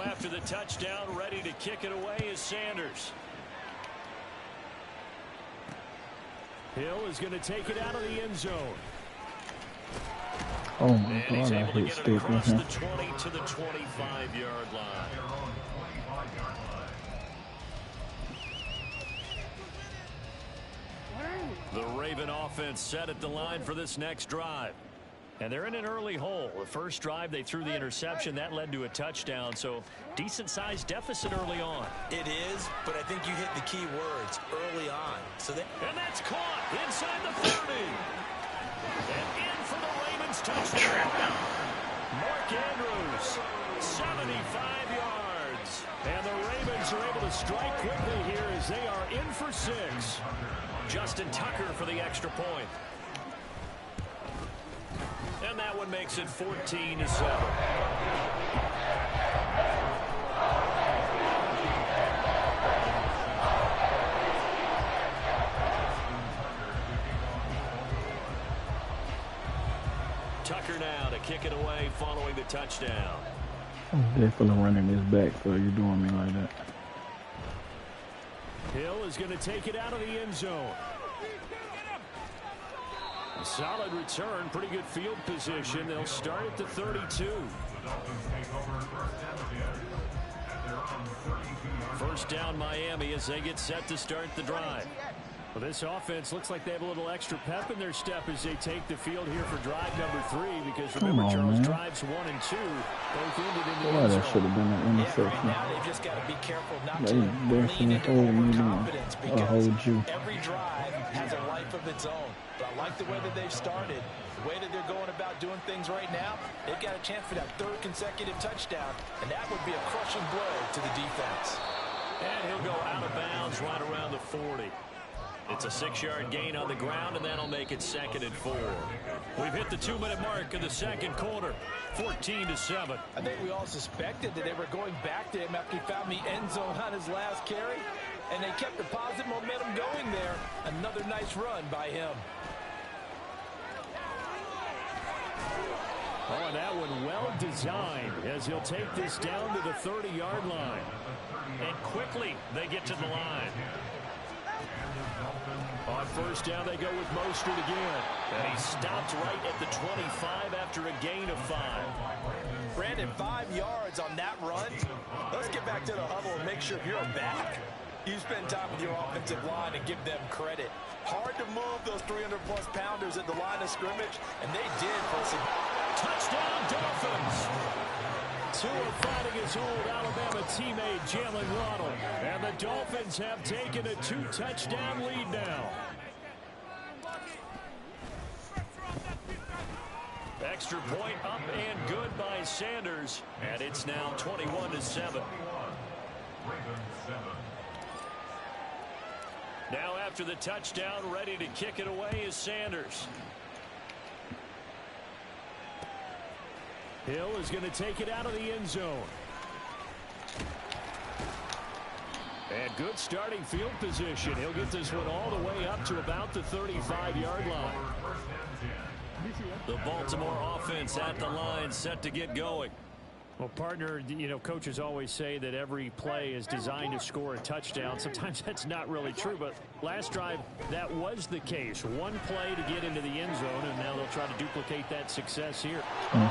Now after the touchdown, ready to kick it away is Sanders. Hill is going to take it out of the end zone. Oh my and he's God, I able to hate get it Stick across with him. the 20 to the 25-yard line. The Raven offense set at the line for this next drive. And they're in an early hole. The first drive, they threw the interception. That led to a touchdown. So decent-sized deficit early on. It is, but I think you hit the key words early on. And that's caught inside the 30. And in for the Ravens touchdown. Mark Andrews, 75 yards. And the Ravens are able to strike quickly here as they are in for 6. Justin Tucker for the extra point. And that one makes it 14-7. Tucker now to kick it away following the touchdown. I'm definitely running this back, so you're doing me like that. Hill is going to take it out of the end zone. A solid return, pretty good field position. They'll start at the 32. First down Miami as they get set to start the drive. Well, this offense looks like they have a little extra pep in their step as they take the field here for drive number 3, because remember, Charles, drives 1 and 2 both ended in the end zone. That should have been an interception. Right now, they've just got to be careful not to lean into overconfidence, because you. every drive has a life of its own. But I like the way that they've started, the way that they're going about doing things right now. They've got a chance for that 3rd consecutive touchdown, and that would be a crushing blow to the defense. And he'll go out of bounds right around the 40. It's a 6-yard gain on the ground, and that'll make it 2nd and 4. We've hit the 2-minute mark of the second quarter, 14-7. I think we all suspected that they were going back to him after he found the end zone on his last carry, and they kept the positive momentum going there. Another nice run by him. Oh, and that one well designed as he'll take this down to the 30-yard line. And quickly they get to the line. On first down, they go with Mostert again. And he stopped right at the 25 after a gain of 5. Brandon, 5 yards on that run. Let's get back to the huddle and make sure you're back. You spend time with your offensive line and give them credit. Hard to move those 300-plus pounders at the line of scrimmage, and they did. Touchdown, Dolphins. Tua fighting his old Alabama teammate Jalen Waddle, and the Dolphins have taken a 2-touchdown lead now. Extra point up and good by Sanders, and it's now 21-7. Now after the touchdown, ready to kick it away is Sanders. Hill is going to take it out of the end zone. And good starting field position. He'll get this one all the way up to about the 35-yard line. The Baltimore offense at the line, set to get going. Well, partner, you know, coaches always say that every play is designed to score a touchdown. Sometimes that's not really true, but last drive, that was the case. One play to get into the end zone, and now they'll try to duplicate that success here.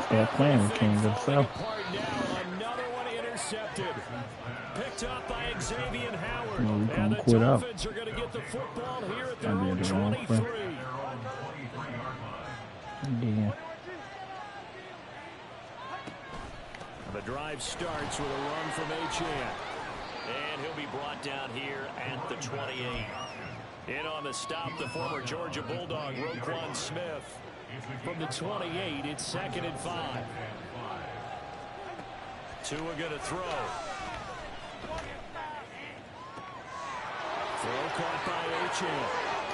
Start playing with King himself. Another one intercepted. Picked up by Xavier Howard. And the Dolphins are going to get the football here at their own 23. Yeah. The drive starts with a run from Achane. And he'll be brought down here at the 28. In on the stop, the former Georgia Bulldog, Roquan Smith. From the 28, it's 2nd and 5. Tua going to throw. Throw caught by Achane.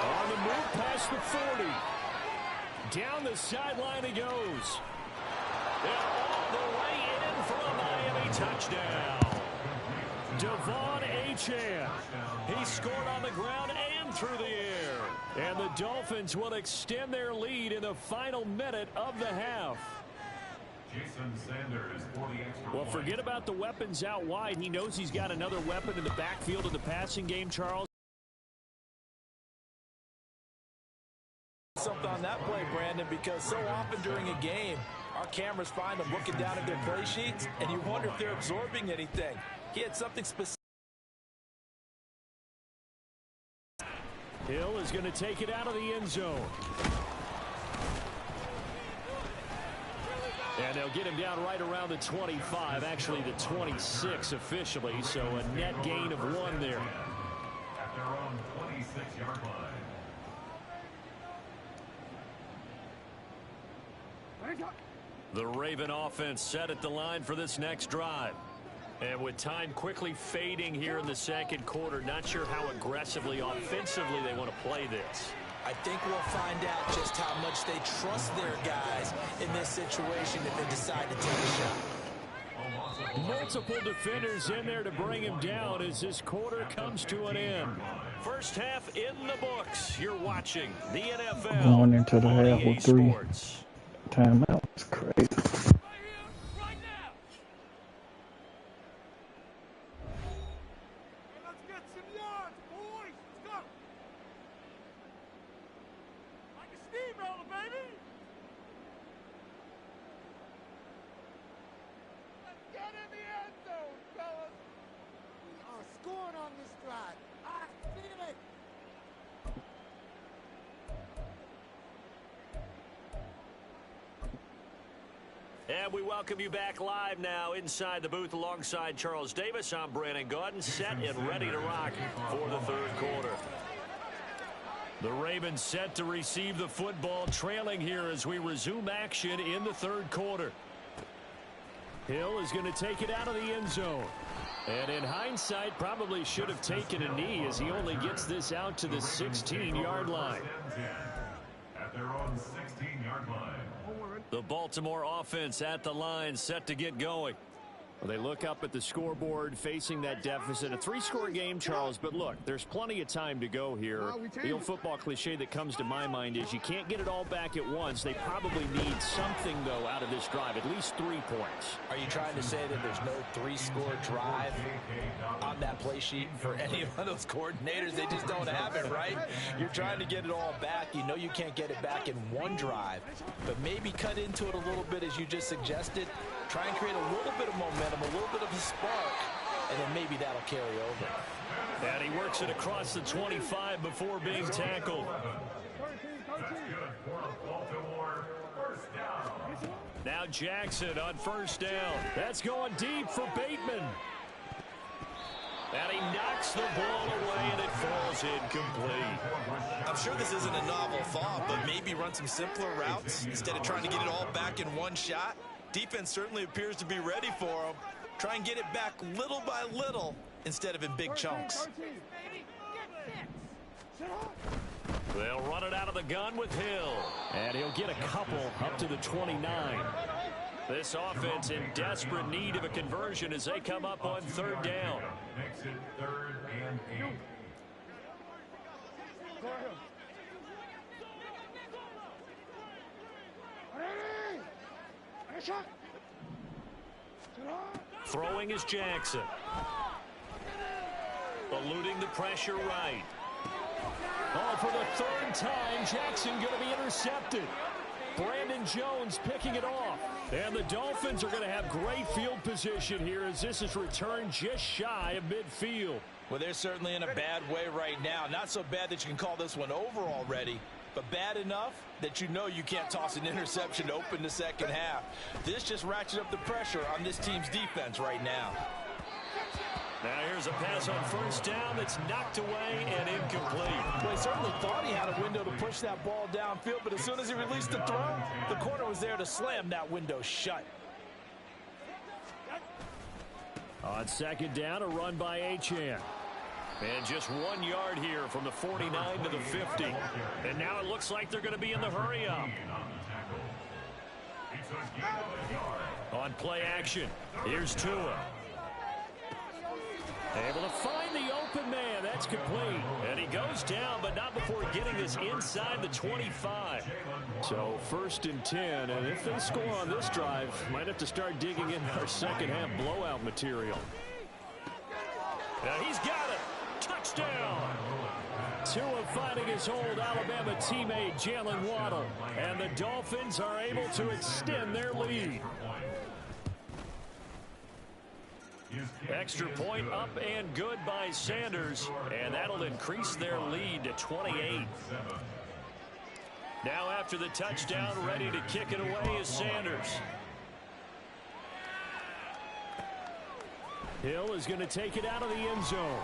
On the move past the 40. Down the sideline he goes. And all the way in for a Miami touchdown. Devon Achane. He scored on the ground and through the air. And the Dolphins will extend their lead in the final minute of the half. Well, forget about the weapons out wide. He knows he's got another weapon in the backfield of the passing game, Charles. Something on that play, Brandon, because so often during a game, our cameras find them looking down at their play sheets, and you wonder if they're absorbing anything. He had something specific. Hill is going to take it out of the end zone. And they'll get him down right around the 25, actually the 26 officially, so a net gain of 1 there. At their own 26-yard line. The Raven offense set at the line for this next drive. And with time quickly fading here in the second quarter, not sure how aggressively, offensively they want to play this. I think we'll find out just how much they trust their guys in this situation if they decide to take a shot. Multiple defenders in there to bring him down as this quarter comes to an end. First half in the books. You're watching the NFL. Going into the half with 3 Sports. timeouts. It's crazy. And we welcome you back live now inside the booth alongside Charles Davis. I'm Brandon Gaudin, set and ready to rock for the third quarter. The Ravens set to receive the football, trailing here as we resume action in the third quarter. Hill is going to take it out of the end zone. And in hindsight, probably should have taken a knee as he only gets this out to the 16-yard line. At their own 16-yard line. The Baltimore offense at the line, set to get going. Well, they look up at the scoreboard facing that deficit. A 3-score game, Charles, but look, there's plenty of time to go here. The old football cliche that comes to my mind is you can't get it all back at once. They probably need something, though, out of this drive, at least 3 points. Are you trying to say that there's no 3-score drive on that play sheet for any of those coordinators? They just don't have it, right? You're trying to get it all back. You know you can't get it back in one drive, but maybe cut into it a little bit as you just suggested. Try and create a little bit of momentum, a little bit of a spark, and then maybe that'll carry over. And he works it across the 25 before being tackled. Now Jackson on first down. That's going deep for Bateman. And he knocks the ball away, and it falls incomplete. I'm sure this isn't a novel thought, but maybe run some simpler routes instead of trying to get it all back in one shot. Defense certainly appears to be ready for him. Try and get it back little by little instead of in big chunks. They'll run it out of the gun with Hill. And he'll get a couple up to the 29. This offense in desperate need of a conversion as they come up on third down. Makes it 3rd and 8. Throwing is Jackson. Eluding the pressure right. Oh, for the 3rd time, Jackson going to be intercepted. Brandon Jones picking it off. And the Dolphins are going to have great field position here as this is returned just shy of midfield. Well, they're certainly in a bad way right now. Not so bad that you can call this one over already, but bad enough that you know you can't toss an interception to open the second half. This just ratchets up the pressure on this team's defense right now. Now here's a pass on first down that's knocked away and incomplete. Well, he certainly thought he had a window to push that ball downfield, but as soon as he released the throw, the corner was there to slam that window shut. On second down, a run by Achane. And just 1 yard here from the 49 to the 50. And now it looks like they're going to be in the hurry up. On play action, here's Tua. Able to find the open man. That's complete. And he goes down, but not before getting this inside the 25. So 1st and 10, and if they score on this drive, might have to start digging in our second half blowout material. Now he's got it. Touchdown. Tua finding his old Alabama teammate Jalen Waddle, and the Dolphins are able to extend their lead. Extra point up and good by Sanders, and that'll increase their lead to 28. Now after the touchdown, ready to kick it away is Sanders. Hill is going to take it out of the end zone.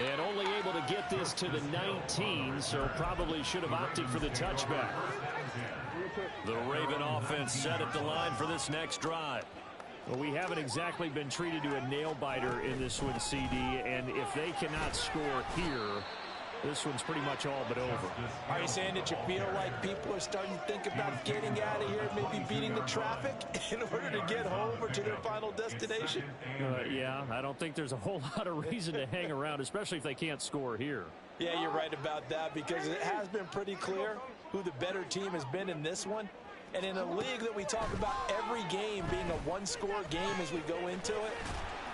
And only able to get this to the 19, so probably should have opted for the touchback. The Raven offense set at the line for this next drive. Well, we haven't exactly been treated to a nail-biter in this one, CD, and if they cannot score here, this one's pretty much all but over. Are you saying that you feel like people are starting to think about getting out of here, maybe beating the traffic in order to get home or to their final destination? Yeah, I don't think there's a whole lot of reason to hang around, especially if they can't score here. Yeah, you're right about that, because it has been pretty clear who the better team has been in this one. And in a league that we talk about every game being a one-score game as we go into it,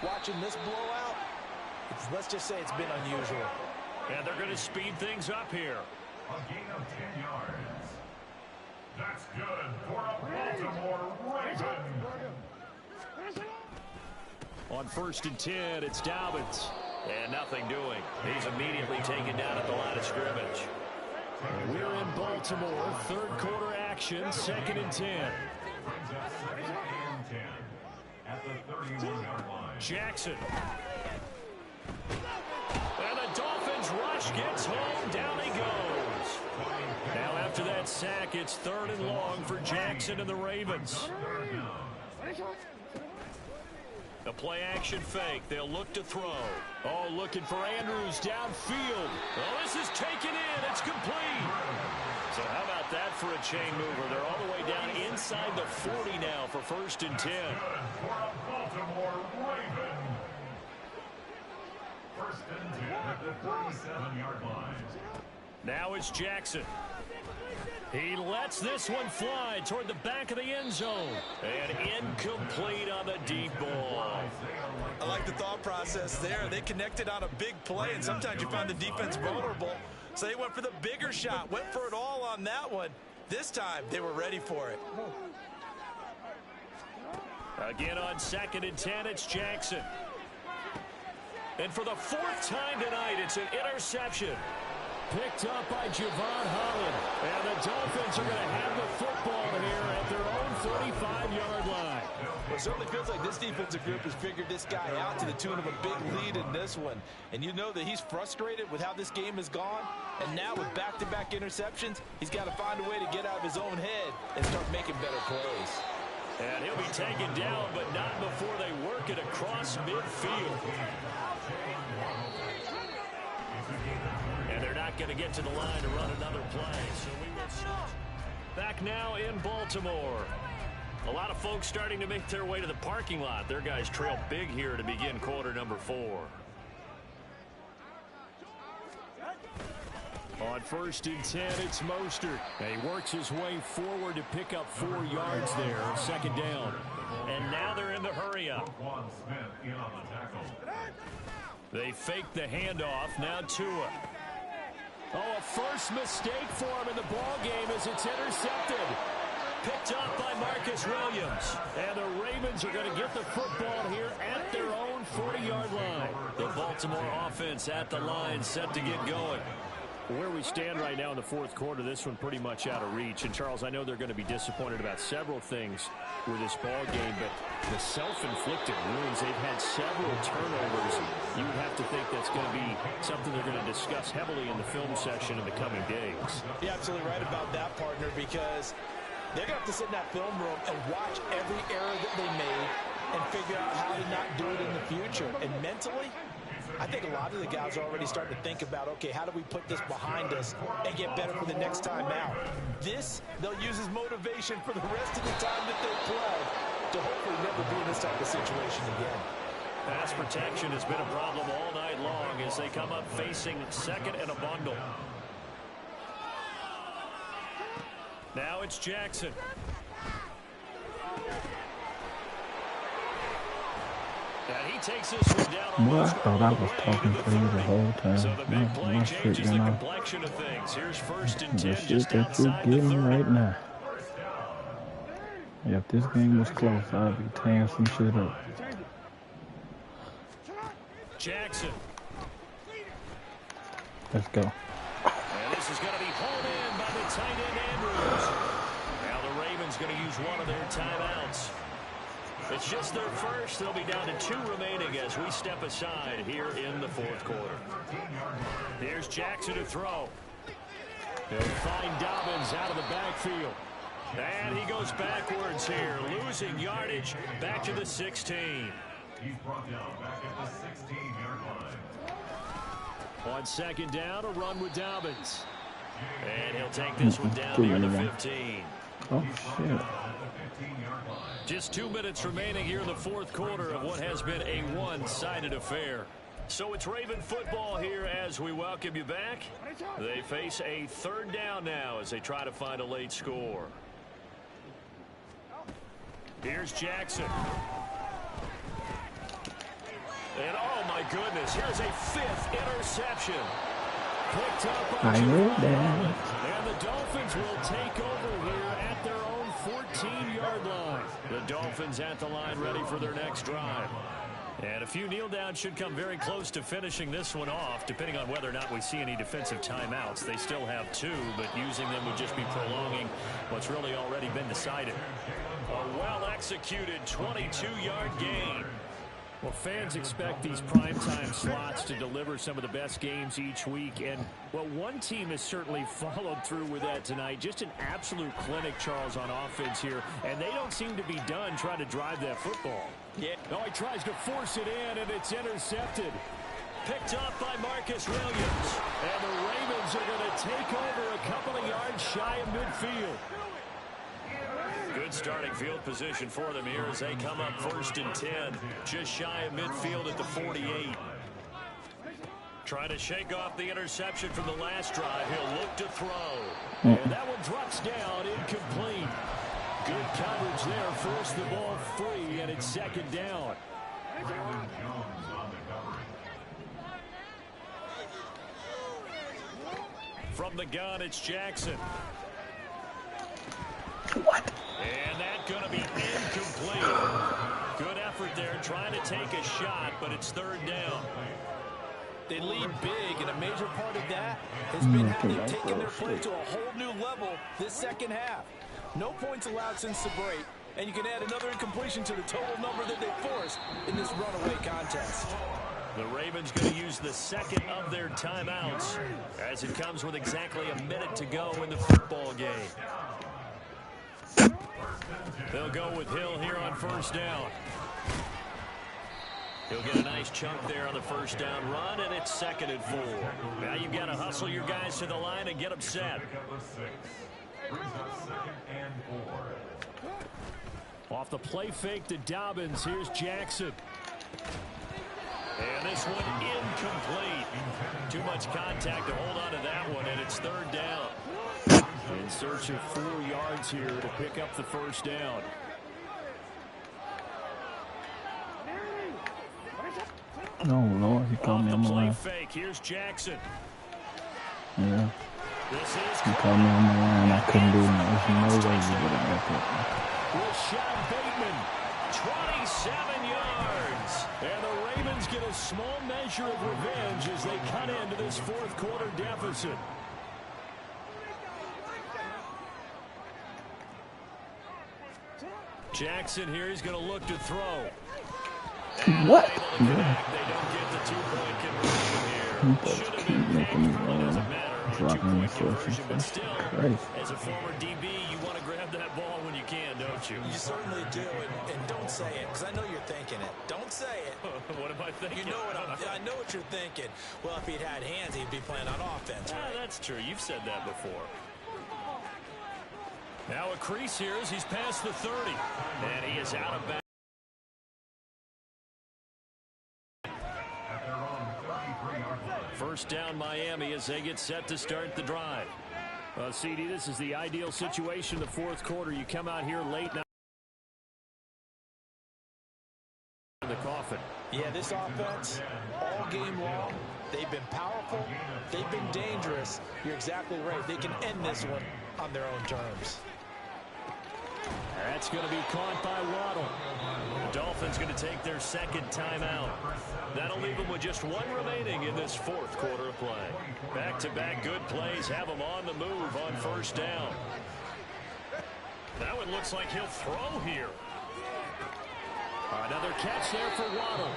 watching this blowout, let's just say it's been unusual. And they're going to speed things up here. A gain of 10 yards. That's good for a Baltimore Raven. On 1st and 10, it's Dobbins. And nothing doing. He's immediately taken down at the line of scrimmage. We're in Baltimore, 3rd quarter action, 2nd and 10. Brings up 2nd and 10 at the 31-yard line. Jackson. And the Dolphins rush gets home. Down he goes. Now after that sack, it's 3rd and long for Jackson and the Ravens. A play-action fake. They'll look to throw. Oh, looking for Andrews downfield. Oh, this is taken in. It's complete. So how about that for a chain mover? They're all the way down inside the 40 now for 1st and 10. Good for a Baltimore Raven. 1st and 10 at the 37-yard line. Now it's Jackson. He lets this one fly toward the back of the end zone. And incomplete on the deep ball. I like the thought process there. They connected on a big play, and sometimes you find the defense vulnerable. So they went for the bigger shot, went for it all on that one. This time, they were ready for it. Again on 2nd and 10, it's Jackson. And for the 4th time tonight, it's an interception. Picked up by Javon Holland. And the Dolphins are going to have the football here at their own 35-yard line. Well, it certainly feels like this defensive group has figured this guy out to the tune of a big lead in this one. And you know that he's frustrated with how this game has gone. And now with back-to-back interceptions, he's got to find a way to get out of his own head and start making better plays. And he'll be taken down, but not before they work it across midfield. And they're not going to get to the line to run another play. So we will start. Back now in Baltimore. A lot of folks starting to make their way to the parking lot. Their guys trail big here to begin quarter number 4. On 1st and 10, it's Mostert. He works his way forward to pick up 4 yards there. 2nd down. And now they're in the hurry-up. Quan Smith in on the tackle. They fake the handoff. Now Tua. Oh, a first mistake for him in the ball game as it's intercepted. Picked up by Marcus Williams. And the Ravens are going to get the football here at their own 40-yard line. The Baltimore offense at the line, set to get going. Where we stand right now in the 4th quarter, this one pretty much out of reach. And, Charles, I know they're going to be disappointed about several things with this ball game, but the self-inflicted wounds, they've had several turnovers. You would have to think that's going to be something they're going to discuss heavily in the film session in the coming days. You're absolutely right about that, partner, because they're going to have to sit in that film room and watch every error that they made and figure out how to not do it in the future. And mentally, I think a lot of the guys are already starting to think about, okay, how do we put this behind us and get better for the next time out? This, they'll use as motivation for the rest of the time that they play to hopefully never be in this type of situation again. Pass protection has been a problem all night long as they come up facing second and a bundle. Now it's Jackson. And he takes this one down. Well, I thought I was talking to you the whole time. So the big play My changes shit the going off. complexion of things. Here's first and The 10 shit just that you're outside the getting 30. right now. If this game was close, I'd be tearing some shit up. Jackson. Let's go. And this is going to be hauled in by the tight end Andrews. Now the Ravens going to use one of their timeouts. It's just their first. They'll be down to 2 remaining as we step aside here in the fourth quarter. Here's Jackson to throw. He'll find Dobbins out of the backfield. And he goes backwards here, losing yardage back to the 16. He's brought down back at the 16-yard line. On second down, a run with Dobbins. And he'll take this one down near the 15. Oh, shit. Just 2 minutes remaining here in the fourth quarter of what has been a one-sided affair. So it's Raven football here as we welcome you back. They face a third down now as they try to find a late score. Here's Jackson. And oh my goodness, here's a 5th interception. Picked up on I know Javon that. Holland. And the Dolphins will take over here at their own 14-yard line. The Dolphins at the line ready for their next drive. And a few kneel downs should come very close to finishing this one off, depending on whether or not we see any defensive timeouts. They still have 2, but using them would just be prolonging what's really already been decided. A well-executed 22-yard gain. Well, fans expect these primetime slots to deliver some of the best games each week. And, well, one team has certainly followed through with that tonight. Just an absolute clinic, Charles, on offense here. And they don't seem to be done trying to drive that football. Yeah. Oh, he tries to force it in, and it's intercepted. Picked up by Marcus Williams. And the Ravens are going to take over a couple of yards shy of midfield. Good starting field position for them here as they come up first and 10. Just shy of midfield at the 48. Trying to shake off the interception from the last drive. He'll look to throw. And that one drops down, incomplete. Good coverage there. Forced the ball free, and it's second down. From the gun, it's Jackson. What? And that's going to be incomplete. Good effort there, trying to take a shot, but it's third down. They lead big, and a major part of that has been how they've taken their play to a whole new level this second half. No points allowed since the break, and you can add another incompletion to the total number that they forced in this runaway contest. The Ravens going to use the second of their timeouts as it comes with exactly a minute to go in the football game. They'll go with Hill here on first down. He'll get a nice chunk there on the first down run, and it's second and 4. Now you've got to hustle your guys to the line and get them set. Off the play fake to Dobbins, here's Jackson. And this one incomplete. Too much contact to hold on to that one, and it's third down. In search of 4 yards here to pick up the first down. Oh, Lord, he called me on the line. Fake. Here's Jackson. Yeah. This is He called me on the line. I couldn't do nothing. There's no way you would have got that. Rashad Bateman, 27 yards. And the Ravens get a small measure of revenge as they cut into this fourth quarter deficit. Jackson here, he's going to look to throw. What? They don't get the 2-point conversion here. Should have been picked, but doesn't matter. Dropping the 2-point conversion, but That's still, crazy. as a former DB, you want to grab that ball when you can, don't you? You certainly do, and don't say it, because I know you're thinking it. Don't say it. What am I thinking? You know what I know what you're thinking. Well, if he'd had hands, he'd be playing on offense, right? That's true. You've said that before. Now a crease here as he's past the 30. And he is out of bounds. First down Miami as they get set to start the drive. CD, this is the ideal situation in the fourth quarter. You come out here late now in the coffin. Yeah, this offense, all game long, they've been powerful, they've been dangerous. You're exactly right. They can end this one on their own terms. That's going to be caught by Waddle. The Dolphins going to take their second timeout. That'll leave them with just one remaining in this fourth quarter of play. Back-to-back good plays have them on the move on first down. That one looks like he'll throw here. Another catch there for Waddle.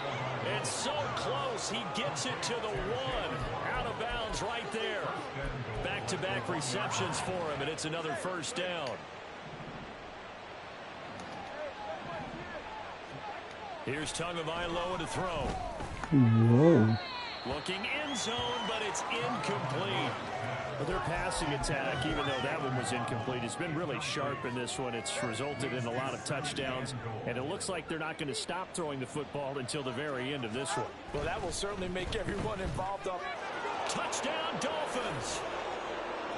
It's so close. He gets it to the one. Out of bounds right there. Back-to-back receptions for him, and it's another first down. Here's Tagovailoa to throw. Whoa. Looking end zone, but it's incomplete. But their passing attack, even though that one was incomplete, has been really sharp in this one. It's resulted in a lot of touchdowns, and it looks like they're not going to stop throwing the football until the very end of this one. Well, that will certainly make everyone involved up. Touchdown, Dolphins!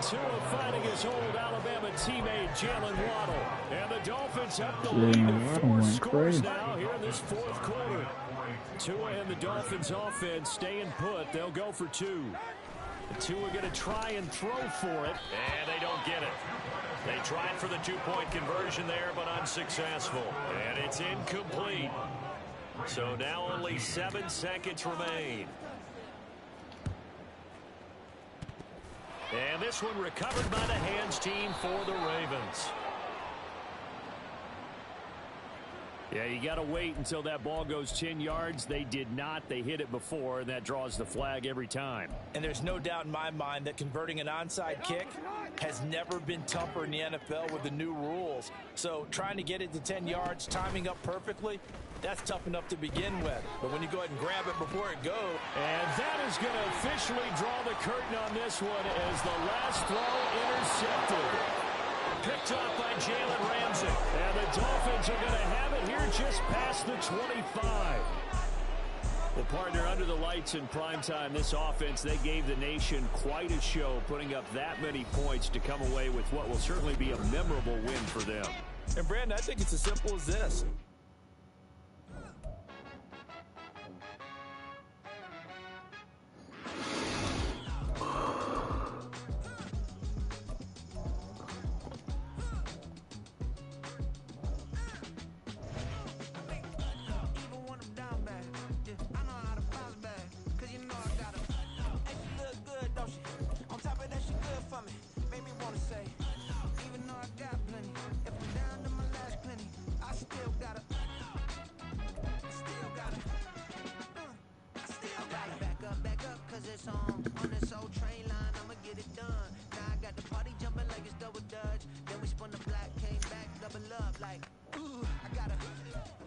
Tua fighting his old Alabama teammate Jalen Waddle. And the Dolphins have the Jalen lead of Waddle 4 went scores crazy. now here in this fourth quarter. Tua and the Dolphins offense staying put. They'll go for 2. Tua going to try and throw for it. And they don't get it. They tried for the 2-point conversion there, but unsuccessful. And it's incomplete. So now only 7 seconds remain. And this one recovered by the hands team for the Ravens. Yeah, you got to wait until that ball goes 10 yards. They did not. They hit it before, and that draws the flag every time. And there's no doubt in my mind that converting an onside kick has never been tougher in the NFL with the new rules. So trying to get it to 10 yards, timing up perfectly, that's tough enough to begin with. But when you go ahead and grab it before it goes. And that is going to officially draw the curtain on this one as the last throw intercepted. Picked up by Jalen Ramsey. And the Dolphins are going to have it here just past the 25. Well, partner, under the lights in primetime, this offense, they gave the nation quite a show, putting up that many points to come away with what will certainly be a memorable win for them. And, Brandon, I think it's as simple as this.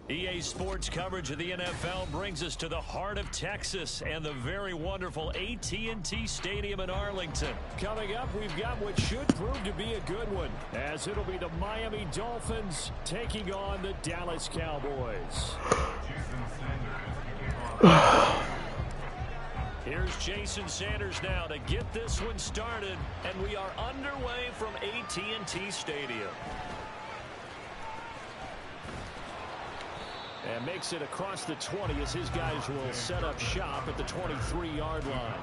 EA Sports coverage of the NFL brings us to the heart of Texas and the very wonderful AT&T Stadium in Arlington. Coming up, we've got what should prove to be a good one, as it'll be the Miami Dolphins taking on the Dallas Cowboys. Here's Jason Sanders now to get this one started, and we are underway from AT&T Stadium. And makes it across the 20 as his guys will set up shop at the 23-yard line.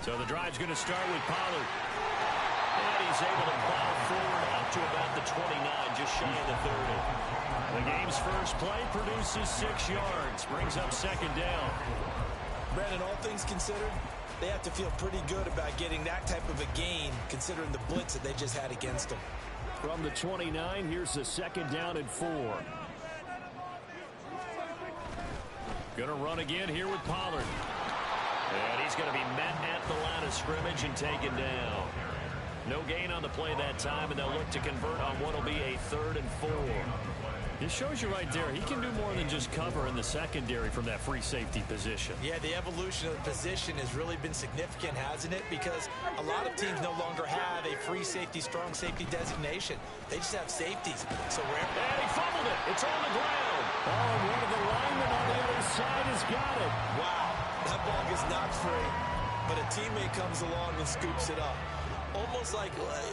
So the drive's going to start with Pollard. And he's able to plow forward up to about the 29, just shy of the 30. The game's first play produces 6 yards, brings up second down. Brandon, all things considered, they have to feel pretty good about getting that type of a gain, considering the blitz that they just had against them. From the 29, here's the second down and 4. Going to run again here with Pollard. And he's going to be met at the line of scrimmage and taken down. No gain on the play that time, and they'll look to convert on what will be a 3rd and 4. This shows you right there, he can do more than just cover in the secondary from that free safety position. Yeah, the evolution of the position has really been significant, hasn't it? Because a lot of teams no longer have a free safety, strong safety designation. They just have safeties. So and he fumbled it. It's on the ground. Oh, and one of the linemen on the other side has got it. Wow, that ball gets knocked free, but a teammate comes along and scoops it up.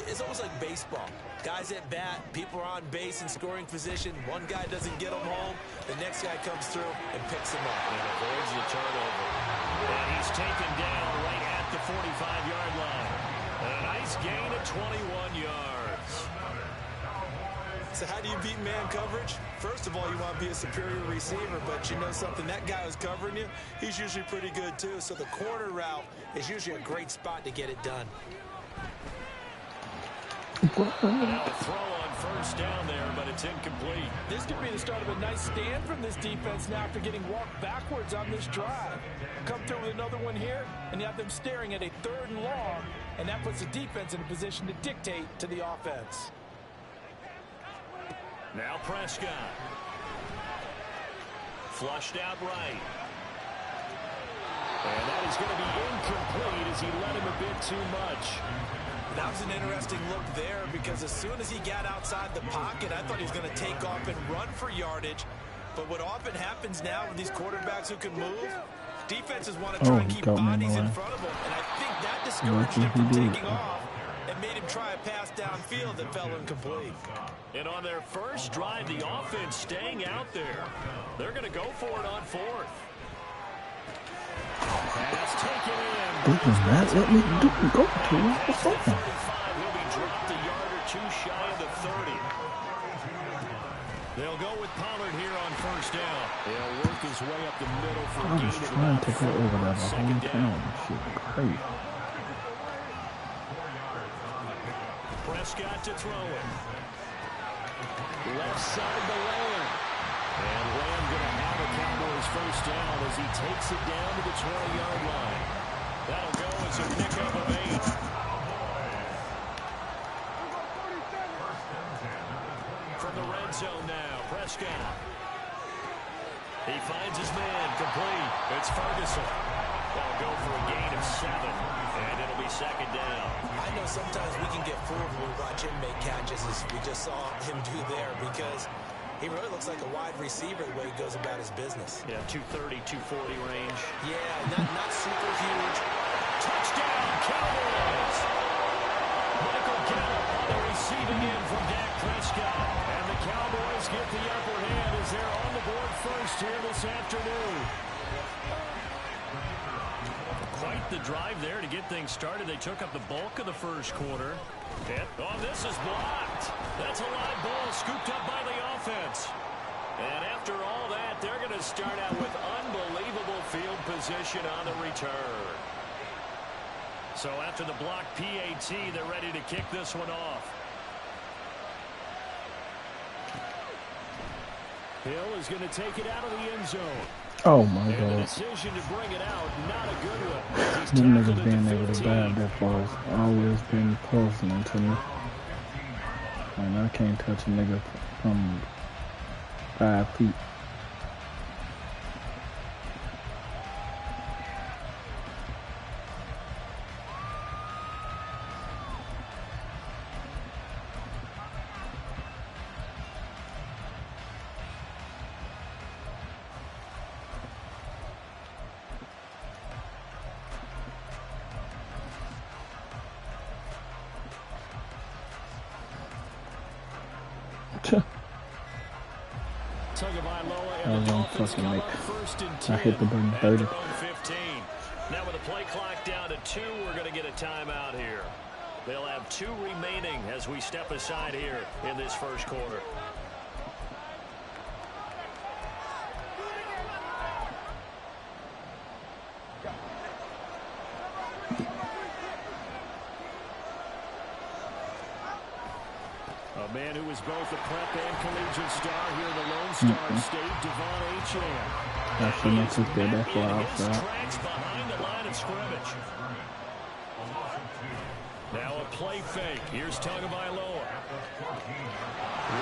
It's almost like baseball. Guys at bat, people are on base in scoring position. One guy doesn't get them home. The next guy comes through and picks him up. And avoids the turnover. And he's taken down right at the 45-yard line. A nice gain of 21 yards. So how do you beat man coverage? First of all, you want to be a superior receiver, but you know something, that guy who's covering you, he's usually pretty good too. So the corner route is usually a great spot to get it done. Now a throw on first down there, but it's incomplete. This could be the start of a nice stand from this defense now after getting walked backwards on this drive. Come through with another one here, and you have them staring at a 3rd and long, and that puts the defense in a position to dictate to the offense. Now Prescott. Flushed out right. And that is going to be incomplete as he let him a bit too much. That was an interesting look there because as soon as he got outside the pocket, I thought he was going to take off and run for yardage. But what often happens now with these quarterbacks who can move, defenses want to try and keep bodies in front of them. And I think that discouraged him from taking off and made him try a pass downfield that fell incomplete. And on their first drive, the offense staying out there. They're going to go for it on 4th. Pass taken in. They did not let me go to him. What's that? He'll be dropped a yard or two shy of the 30. They'll go with Pollard here on first down. He'll work his way up the middle for a I gain was of trying to about go over 4 that on the whole second down. time. Shit, crazy. Prescott to throw it. Left side to Lamb. And Lamb going to have a Cowboys first down as he takes it down to the 20-yard line. That'll go as a pickup of 8. From the red zone now, Prescott. He finds his man, complete. It's Ferguson. That'll go for a gain of 7, and it'll be second down. I know sometimes we can get fooled when we watch him make catches as we just saw him do there because he really looks like a wide receiver the way he goes about his business. Yeah, 230, 240 range. Yeah, not super huge. Touchdown, Cowboys! Michael Gallup on the receiving end from Dak Prescott. And the Cowboys get the upper hand as they're on the board first here this afternoon. Quite the drive there to get things started. They took up the bulk of the first quarter. Oh, this is blocked. That's a live ball scooped up by the offense. And after all that, they're going to start out with unbelievable field position on the return. So after the blocked PAT, they're ready to kick this one off. Hill is going to take it out of the end zone. Oh my And the God. decision to bring it out, not a good one. He's Them tackled niggas at being the able to 15. dive that far has always been puzzling to me. And I can't touch a nigga from 5 feet. Tagovailoa I and the won't Dolphins fucking come make- up first and I 10 hit the button at 30. their own 15. Now with the play clock down to 2, we're going to get a timeout here. They'll have 2 remaining as we step aside here in this first quarter. A man who was both a prep and collegiate star here in the Lone Star State, Devon Achane. I shouldn't have took that far In his outside. tracks behind the line of scrimmage. Now a play fake. Here's Tagovailoa.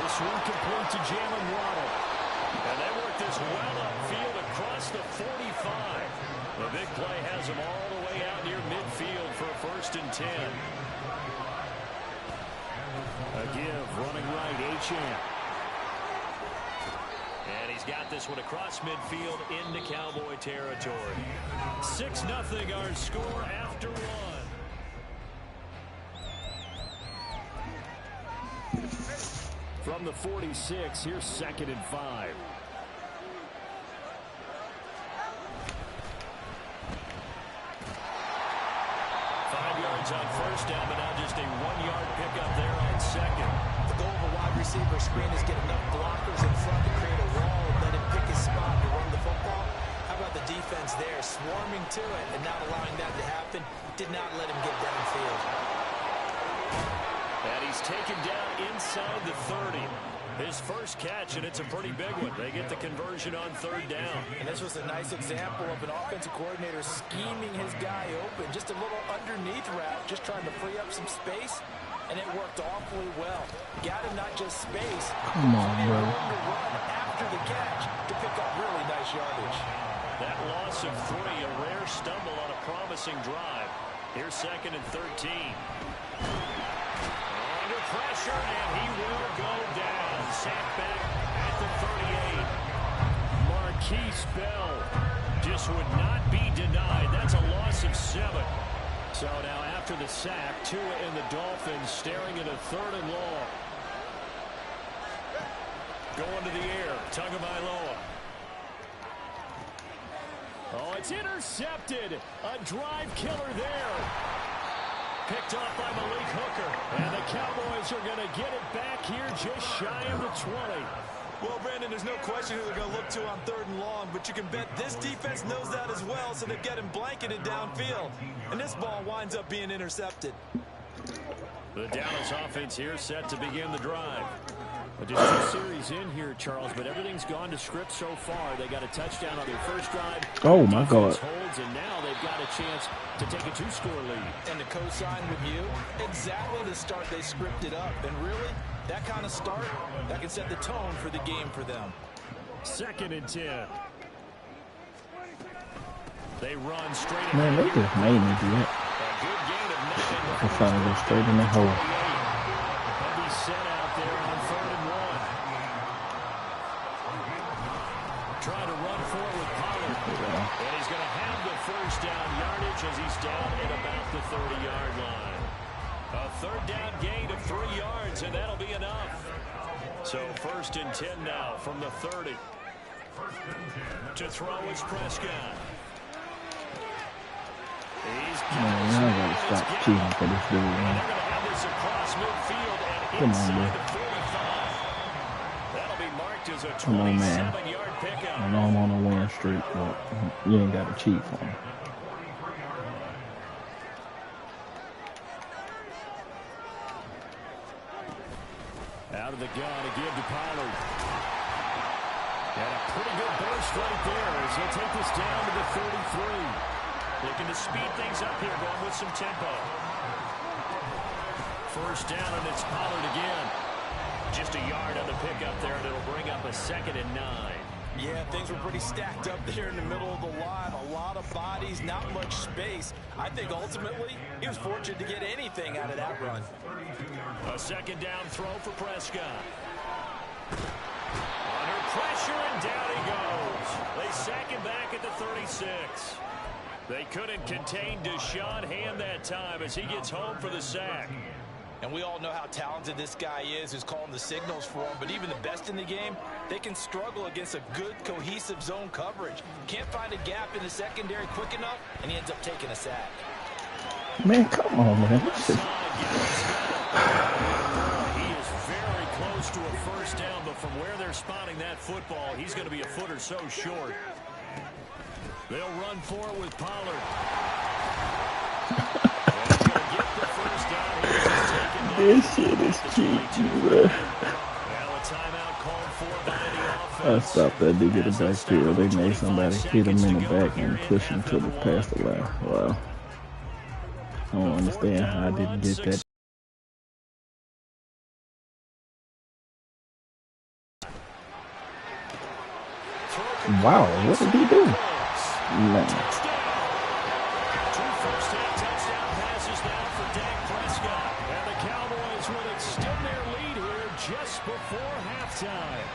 This one complete to Jalen Waddle. And they work this well upfield across the 45. The big play has them all the way out near midfield for a 1st and 10. A give, running right, Achane. And he's got this one across midfield into Cowboy territory. 6-0 our score after one. From the 46, here's 2nd and 5. On 1st down, but now just a 1-yard pickup there on 2nd. The goal of a wide receiver screen is get enough blockers in front to create a wall and let him pick his spot to run the football. How about the defense there, swarming to it and not allowing that to happen? Did not let him get downfield. And he's taken down inside the 30. His first catch, and it's a pretty big one. They get the conversion on 3rd down. And this was a nice example of an offensive coordinator scheming his guy open. Just a little underneath route, just trying to free up some space, and it worked awfully well. Got him not just space, come on, bro. To run after the catch to pick up really nice yardage. That loss of 3, a rare stumble on a promising drive. Here's 2nd and 13. Under pressure, and he will go down. Sacked back at the 38. Marquise Bell just would not be denied. That's a loss of 7. So now after the sack, Tua and the Dolphins staring at a 3rd and long. Going to the air, Tagovailoa. Oh, it's intercepted. A drive killer there. Picked off by Malik Hooker. And the Cowboys are going to get it back here just shy of the 20. Well, Brandon, there's no question who they're going to look to on 3rd and long, but you can bet this defense knows that as well, so they've got him blanketed downfield. And this ball winds up being intercepted. The Dallas offense here set to begin the drive. Just 2 series in here, Charles, but everything's gone to script so far. They got a touchdown on their first drive. Oh, my God. Holds, and now they've got a chance to take a 2-score lead. And to co-sign with you, exactly the start they scripted up. And really, that kind of start, that can set the tone for the game for them. 2nd and 10. They run straight at Man, they just made me do it. A good gain of 9. I found it straight in the hole. Heavy set out there on 3rd and 1. Try to run forward with Pollard. And he's going to have the 1st down yardage as he's down at about the 30-yard line. A 3rd down gain of 3 yards, and that'll be enough. So 1st and 10 now from the 30. To throw is Prescott. Man, I gotta stop cheating for this dude, man. Come on, man. Come on, man. I know I'm on a win streak, but you ain't gotta cheat for me. Out of the gun again to Pollard. And a pretty good burst right there as he'll take this down to the 33. Looking to speed things up here, going with some tempo. 1st down, and it's Pollard again. Just a yard on the pickup there, and it'll bring up a 2nd and 9. Yeah, things were pretty stacked up there in the middle of the line. A lot of bodies, not much space. I think ultimately he was fortunate to get anything out of that run. A 2nd down throw for Prescott. Under pressure, and down he goes. They sack him back at the 36. They couldn't contain Deshaun Hand that time as he gets home for the sack. And we all know how talented this guy is who's calling the signals for him. But even the best in the game, they can struggle against a good, cohesive zone coverage. Can't find a gap in the secondary quick enough, and he ends up taking a sack. Man, come on, man. He is very close to a 1st down, but from where they're spotting that football, he's going to be a foot or so short. They'll run for it with Pollard. This shit is cheating, bro. I stopped that nigga in the backfield. They made somebody hit him in the back and push him to the past the line. Wow. I don't understand how I didn't get that. Wow, what did he do? Man. Two first-half touchdown passes now for Dak Prescott. And the Cowboys will extend their lead here just before halftime.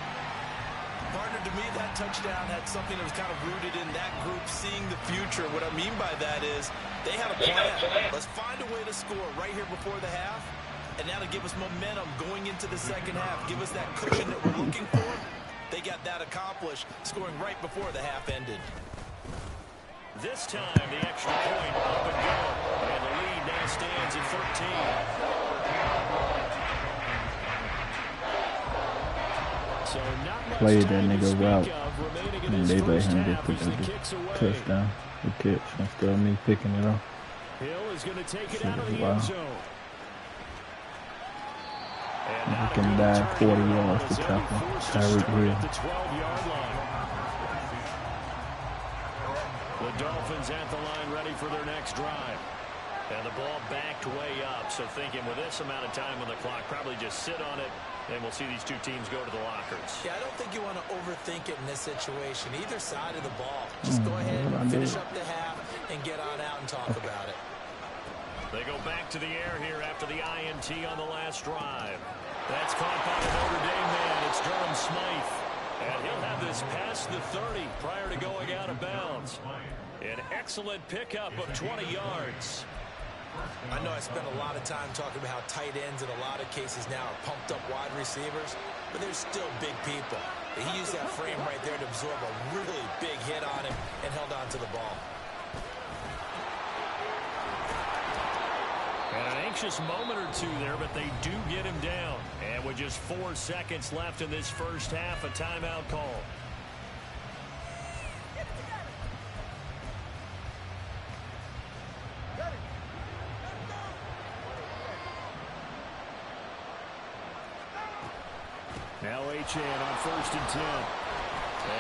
Partner, to me, that touchdown had something that was kind of rooted in that group seeing the future. What I mean by that is they had a plan. Let's find a way to score right here before the half. And now to give us momentum going into the second half. Give us that cushion that we're looking for. They got that accomplished, scoring right before the half ended. This time, the extra point up and go. And the lead now stands at 13. So not much Played that time to nigga speak route, of remaining in and this they let first him half get as the kicks the away. touchdown, the catch, instead of me picking it off. Hill is going to take it Shit, out of the wow. end zone. And He not a can good dive return 40 here. yards to As they'll be tackle forced to Tyreek start Hill. at the 12-yard line. The Dolphins at the line ready for their next drive. And the ball backed way up. So thinking with this amount of time on the clock, probably just sit on it, and we'll see these two teams go to the lockers. Yeah, I don't think you want to overthink it in this situation. Either side of the ball. Just go ahead and finish up the half and get on out and talk about it. They go back to the air here after the INT on the last drive. That's caught by the Notre Dame man. It's Durham Smythe. And he'll have this past the 30 prior to going out of bounds. An excellent pickup of 20 yards. I know I spent a lot of time talking about how tight ends in a lot of cases now are pumped up wide receivers, but they're still big people. He used that frame right there to absorb a really big hit on him and held on to the ball. And an anxious moment or two there, but they do get him down. And with just 4 seconds left in this first half, a timeout call. Now Achane on 1st and 10.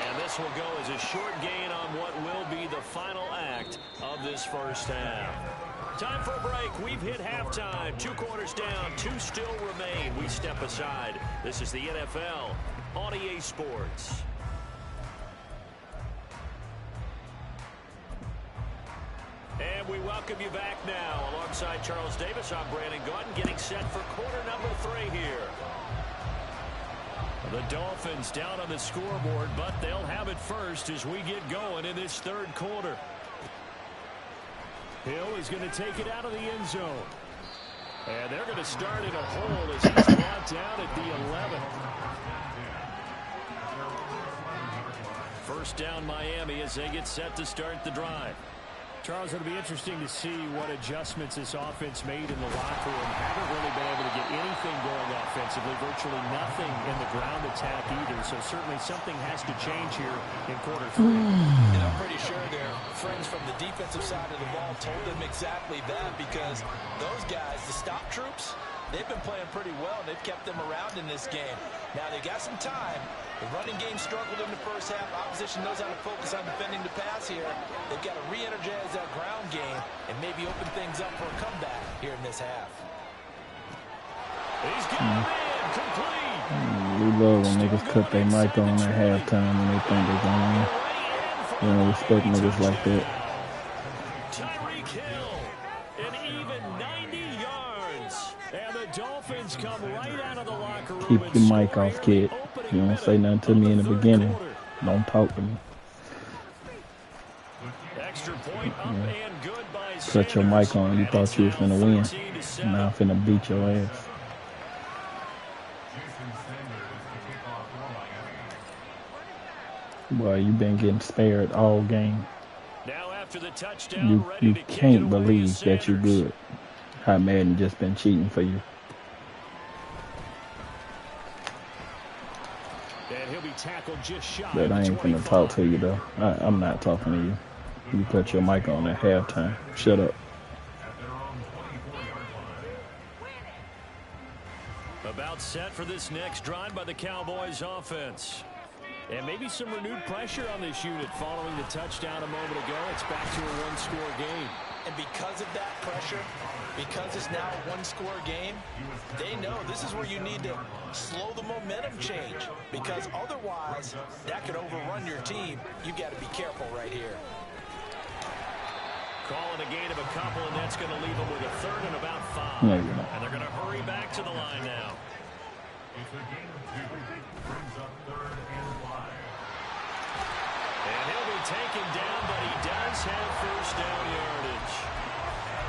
And this will go as a short gain on what will be the final act of this first half. Time for a break. We've hit halftime. 2 quarters down. 2 still remain. We step aside. This is the NFL on EA Sports. And we welcome you back now. Alongside Charles Davis, I'm Brandon Gaudin, getting set for quarter number 3 here. The Dolphins down on the scoreboard, but they'll have it first as we get going in this 3rd quarter. Hill is going to take it out of the end zone. And they're going to start in a hole as he's brought down at the 11. First down Miami as they get set to start the drive. Charles, it'll be interesting to see what adjustments this offense made in the locker room. Haven't really been able to get anything going offensively, virtually nothing in the ground attack either. So certainly something has to change here in quarter 3. And I'm pretty sure their friends from the defensive side of the ball told them exactly that, because those guys, the stop troops, they've been playing pretty well. They've kept them around in this game. Now they got some time. The running game struggled in the first half. Opposition knows how to focus on defending the pass here. They've got to re-energize that ground game and maybe open things up for a comeback here in this half. He's got it in, complete. We love when niggas cut their mic on at halftime when they think they're going to win. We don't respect niggas like that. Tyreek Hill, an even 90 yards. And the Dolphins come right out of the locker room. Keep your mic off, kid. You don't say nothing to me in the beginning. Don't talk to me. Extra point up and good by Cut your mic on. You thought you was finna win. Now I'm finna beat your ass. Boy, you been getting spared all game. Now after the touchdown, You can't believe that you're good. How Madden just been cheating for you. And he'll be tackled just shy But I ain't finna talk to you though. I'm not talking to you. You cut your mic on at halftime. Shut up. About set for this next drive by the Cowboys offense. And maybe some renewed pressure on this unit following the touchdown a moment ago. It's back to a 1-score game. And because of that pressure, because it's now a one-score game, they know this is where you need to slow the momentum change, because otherwise that could overrun your team. You got to be careful right here. Calling a gain of a couple, and that's going to leave them with a third and about 5. No, and they're going to hurry back to the line now. It's a gain of 2. Brings up 3rd and 5. And he'll be taken down, but he does have first down yardage.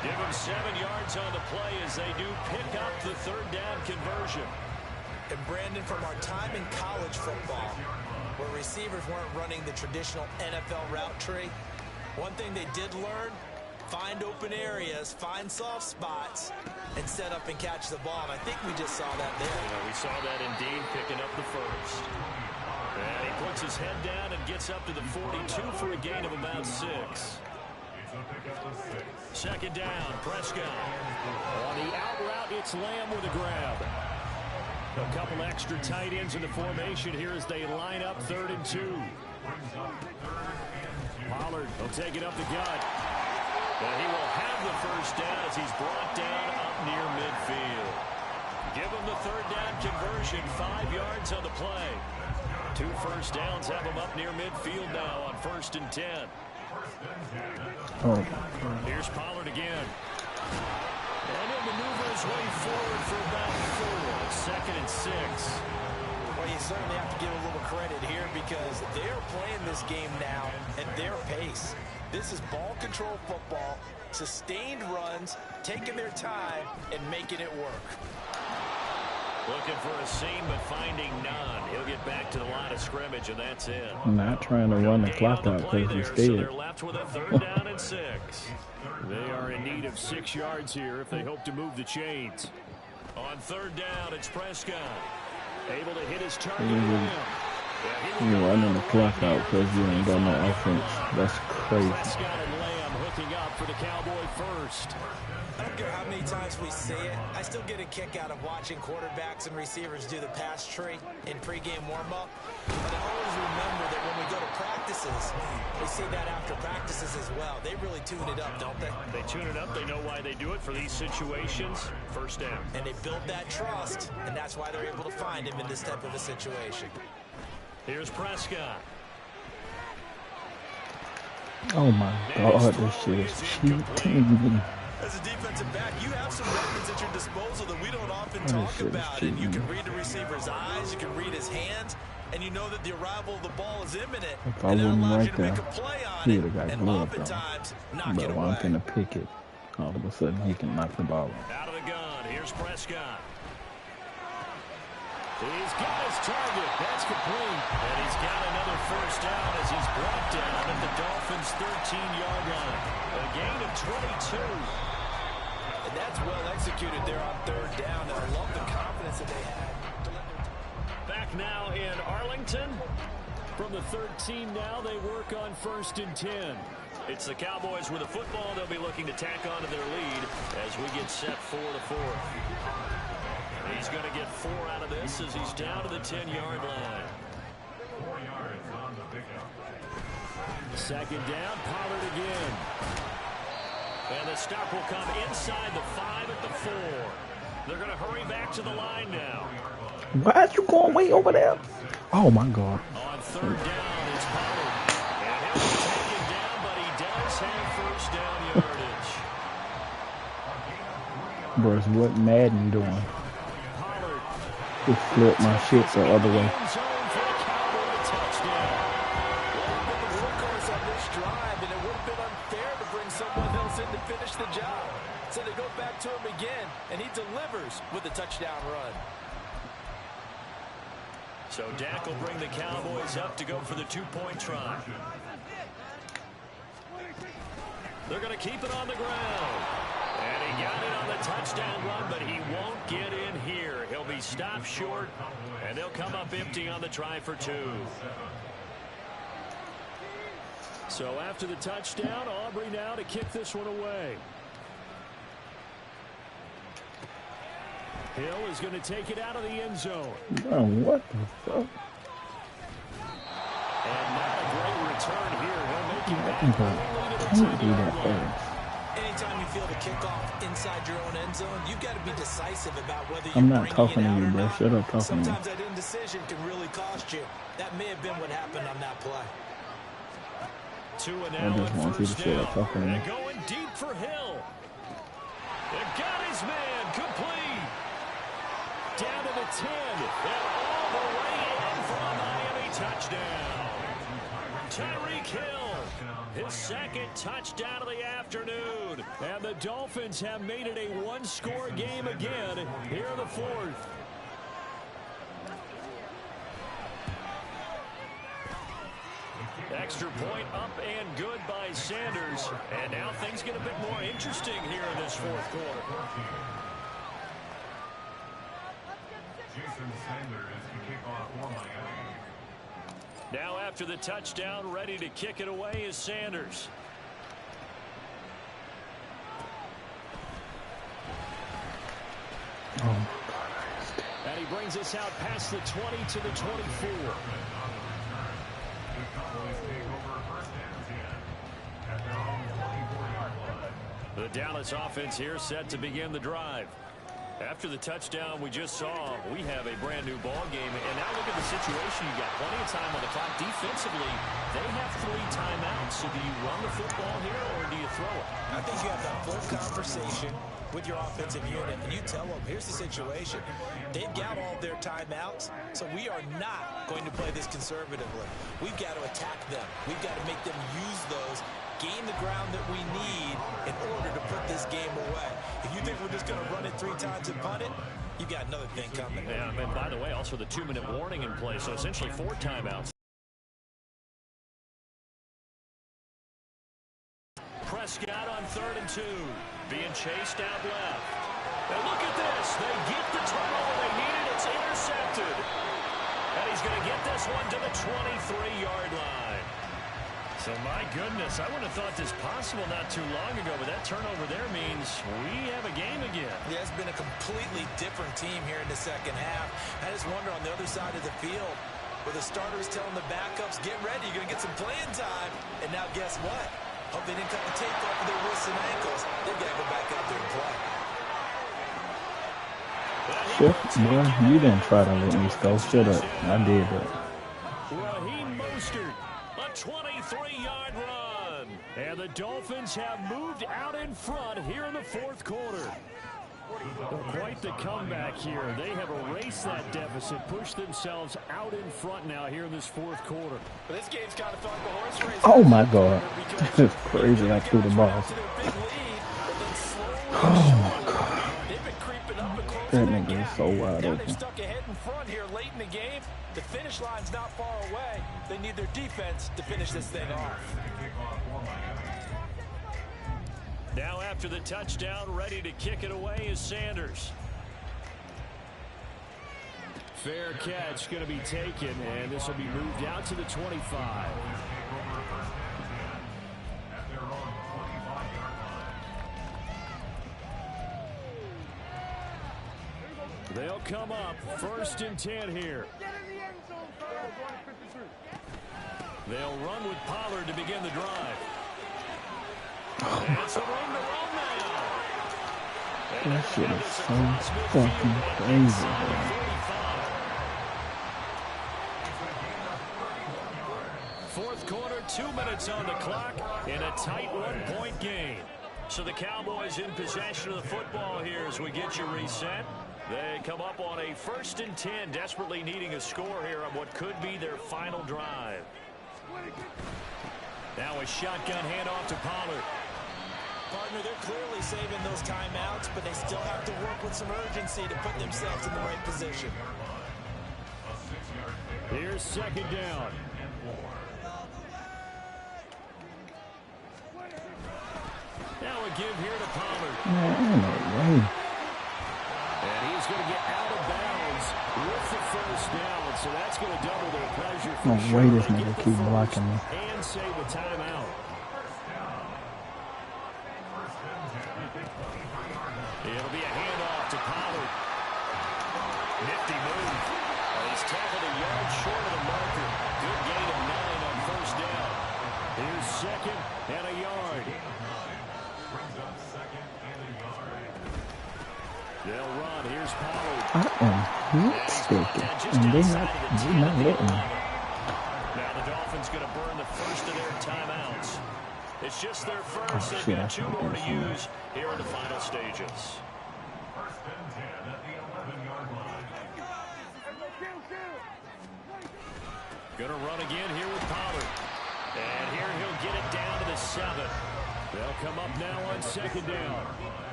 Give him 7 yards on the play as they do pick up the 3rd down conversion. And Brandon, from our time in college football, where receivers weren't running the traditional NFL route tree, one thing they did learn, find open areas, find soft spots, and set up and catch the ball. And I think we just saw that there. Yeah, we saw that indeed, picking up the first. And he puts his head down and gets up to the 42 for a gain of about 6. Second down, Prescott. On the out route, it's Lamb with a grab. A couple extra tight ends in the formation here as they line up 3rd and 2. Pollard will take it up the gut. But he will have the first down as he's brought down up near midfield. Give him the 3rd down conversion, 5 yards on the play. 2 first downs have him up near midfield now on 1st and 10. Oh. Here's Pollard again. And he'll maneuver his way forward for about 4. 2nd and 6. Well, you certainly have to give a little credit here because they're playing this game now at their pace. This is ball control football, sustained runs, taking their time, and making it work. Looking for a seam, but finding none. He'll get back to the line of scrimmage, and that's it. Not trying to run the clock out because he's So scared. they're left with a 3rd down and 6. They are in need of 6 yards here if they hope to move the chains. On 3rd down, it's Prescott. Able to hit his target. You running the clock out because you ain't got no offense. That's crazy. Prescott and Lamb hooking up for the Cowboy first. I don't care how many times we say it, I still get a kick out of watching quarterbacks and receivers do the pass tree in pregame warm-up. But I always remember that when we go to practices, we see that after practices as well. They really tune it up, don't they? They tune it up. They know why they do it for these situations. First down. And they build that trust, and that's why they're able to find him in this type of a situation. Here's Prescott. Oh my God, this shit is cheating. As a defensive back, you have some weapons at your disposal that we don't often talk about. And you can read the receiver's eyes, you can read his hands, and you know that the arrival of the ball is imminent. If I and that wasn't allows right you to make there, a play on he it, would have got and gloved on. oftentimes knock But it one away. thing to pick it, all of a sudden he can knock the ball out. Out of the gun, here's Prescott. He's got his target. That's complete. And he's got another first down as he's brought down at the Dolphins' 13-yard line. A gain of 22. And that's well executed there on 3rd down, and I love the confidence that they had. Back now in Arlington. From the 13 now, they work on 1st and 10. It's the Cowboys with the football. They'll be looking to tack on to their lead as we get set for the 4th. He's going to get 4 out of this as he's down to the 10-yard line. 4 yards on the pickup. 2nd down, Pollard again. And the stop will come inside the 5 at the 4. They're going to hurry back to the line now. Why are you going way over there? Oh my God. On 3rd down, it's Pollard. And he'll be taken down, but he does have first down yardage. Bros, what Madden doing? Just flip my shit the other way. So they go back to him again, and he delivers with a touchdown run. So Dak will bring the Cowboys up to go for the 2-point try. They're going to keep it on the ground. And he got it on the touchdown run, but he won't get in here. He'll be stopped short, and they'll come up empty on the try for 2. So after the touchdown, Aubrey now to kick this one away. Hill is going to take it out of the end zone. Oh, what the fuck? And not a great return here. He'll make it back. Can't do that fast. field a kickoff inside your own end zone, you've got to be decisive about whether you're I'm not bringing talking it to out you, or bro. not. Shut up talking to me. Sometimes that indecision can really cost you. That may have been what happened on that play. I just want you to shut up talking to me. And going deep for Hill. It got his man complete. Down to the 10. And all the way in for a Miami touchdown. Tyreek Hill, his second touchdown of the afternoon. And the Dolphins have made it a one-score game again here in the fourth. Extra point up and good by Sanders. And now things get a bit more interesting here in this fourth quarter. Jason Sanders to kick off for Miami. Now after the touchdown, ready to kick it away is Sanders. Oh, my God. And he brings us out past the 20 to the 24. The Cowboys take over first and 10 at their own 24-yard line. The Dallas offense here set to begin the drive. After the touchdown we just saw, we have a brand new ball game. And now look at the situation. You got plenty of time on the clock. Defensively, they have 3 timeouts. So do you run the football here or do you throw it? I think you have that full conversation with your offensive unit, and you tell them, here's the situation. They've got all their timeouts, so we are not going to play this conservatively. We've got to attack them. We've got to make them use those, gain the ground that we need in order to put this game away. If you think we're just going to run it 3 times and punt it, you got another thing coming. Yeah, and by the way, also the 2-minute warning in play, so essentially 4 timeouts. Prescott on 3rd and 2, being chased out left. And look at this. They get the turnover they needed. It's intercepted. And he's going to get this one to the 23-yard line. So, my goodness, I would have thought this possible not too long ago, but that turnover there means we have a game again. Yeah, it's been a completely different team here in the second half. I just wonder on the other side of the field, where the starters telling the backups, get ready, you're going to get some playing time. And now guess what? Hope they didn't cut the tape off of their wrists and ankles. They've got to go back out there and play. Shit, boy, you didn't try to let me go. Shut up. I did that. Raheem Mostert, a 23-yard run. And the Dolphins have moved out in front here in the fourth quarter. Well, quite the comeback here. They have erased that deficit, pushed themselves out in front now here in this fourth quarter. But this game's kind of felt like a horse race. Oh, my God. It's crazy. I threw the ball. Oh, my God. They've been creeping up and closing That that nigga is gap. so wide Now they're open. stuck ahead in front here late in the game. The finish line's not far away. They need their defense to finish this thing off. Now after the touchdown, ready to kick it away is Sanders. Fair catch going to be taken, and this will be moved out to the 25. They'll come up 1st and 10 here. They'll run with Pollard to begin the drive. And some room to run now. That shit is so fucking crazy, bro. Fourth quarter, 2 minutes on the clock in a tight 1-point game. So the Cowboys in possession of the football here as we get you reset. They come up on a 1st and 10, desperately needing a score here on what could be their final drive. Now a shotgun handoff to Pollard. Partner, they're clearly saving those timeouts, but they still have to work with some urgency to put themselves in the right position. Here's 2nd down. Now a give here to Pollard. Man, ain't no way. And he's going to get out of bounds with the 1st down. So that's going to double their pleasure for No sure. way this They nigga get the keep first blocking me. and save the timeout. It'll be a handoff to Pollard. Nifty move. He's tackled a yard short of the marker. Good gain of 9 on 1st down. Here's 2nd and a yard. Brings up 2nd They'll run. Here's Pollard. I am not sticking, and they're not letting me. Now the Dolphins going to burn the first of their timeouts. It's just their first. They've got 2 more to use here in the final stages. First and 10 at the 11-yard line. Going to run again here with Pollard. And here he'll get it down to the 7. They'll come up now on 2nd down.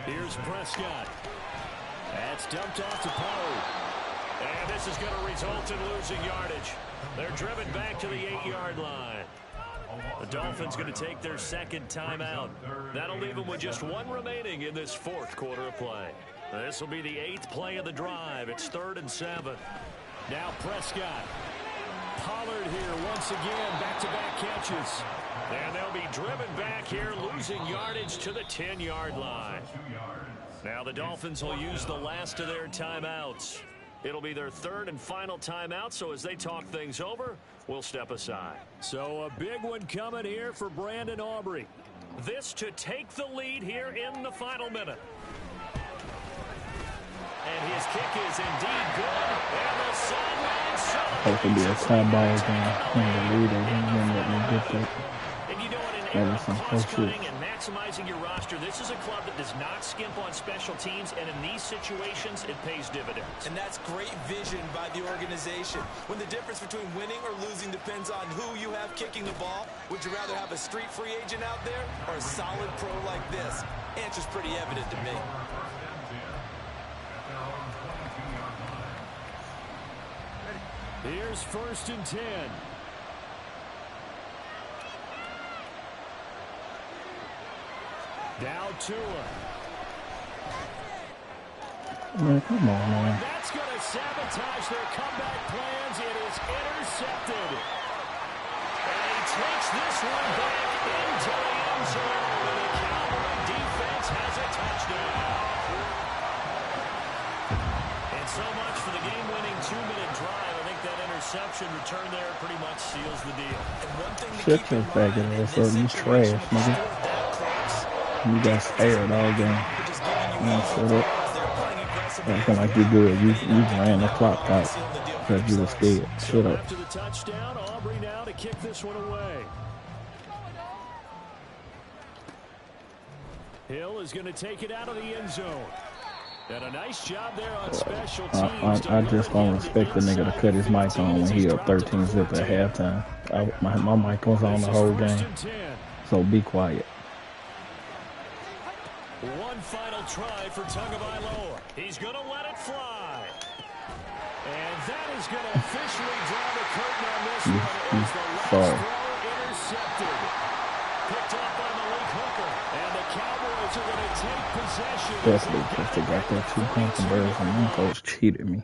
Here's Prescott. That's dumped off to Pollard. And this is going to result in losing yardage. They're driven back to the 8-yard line. The Dolphins going to take their 2nd timeout. That'll leave them with just 1 remaining in this 4th quarter of play. This will be the 8th play of the drive. It's 3rd and 7. Now Prescott. Pollard here once again, back-to-back catches. And they'll be driven back here, losing yardage to the 10-yard line. Now the Dolphins will use the last of their timeouts. It'll be their 3rd and final timeout, so as they talk things over, we'll step aside. So a big one coming here for Brandon Aubrey. This to take the lead here in the final minute. And his kick is indeed good. And the sideline Supposed to be a tie ball game. And the leader didn't let me get that. And you know what, in That era was some of close cost-cutting and maximizing your roster, this is a club that does not skimp on special teams, and in these situations, it pays dividends. And that's great vision by the organization. When the difference between winning or losing depends on who you have kicking the ball, would you rather have a street free agent out there or a solid pro like this? Answer's pretty evident to me. Here's 1st and 10. Now Tua. Man, come on, man. That's going to sabotage their comeback plans. It is intercepted. And he takes this one back into the end zone. And the Cowboy defense has a touchdown. And so much for the game-winning 2-minute drive. I think that interception return there pretty much seals the deal. And one thing to Shut keep your in mind faggot in ass this up. You situation, trash, nigga. fourth down close. You got scared all game. Just giving you Man, shut up. they're playing aggressively. Acting like you good. You ran the clock out because you were scared. Shut up. After the touchdown, Aubrey now to kick this one away. Hill is going to take it out of the end zone. And a nice job there on special teams. I just don't respect the nigga to cut his mic on when he up 13-zip at halftime. My mic was on the whole game. So be quiet. One final try for Tagovailoa. He's going to let it fly. And that is going to officially draw the curtain on this one. It was the last throw intercepted. Picked up by Malik Hooker. And the Cowboys are going to take possession. Especially because they got that 2-point conversion. Them folks cheated me.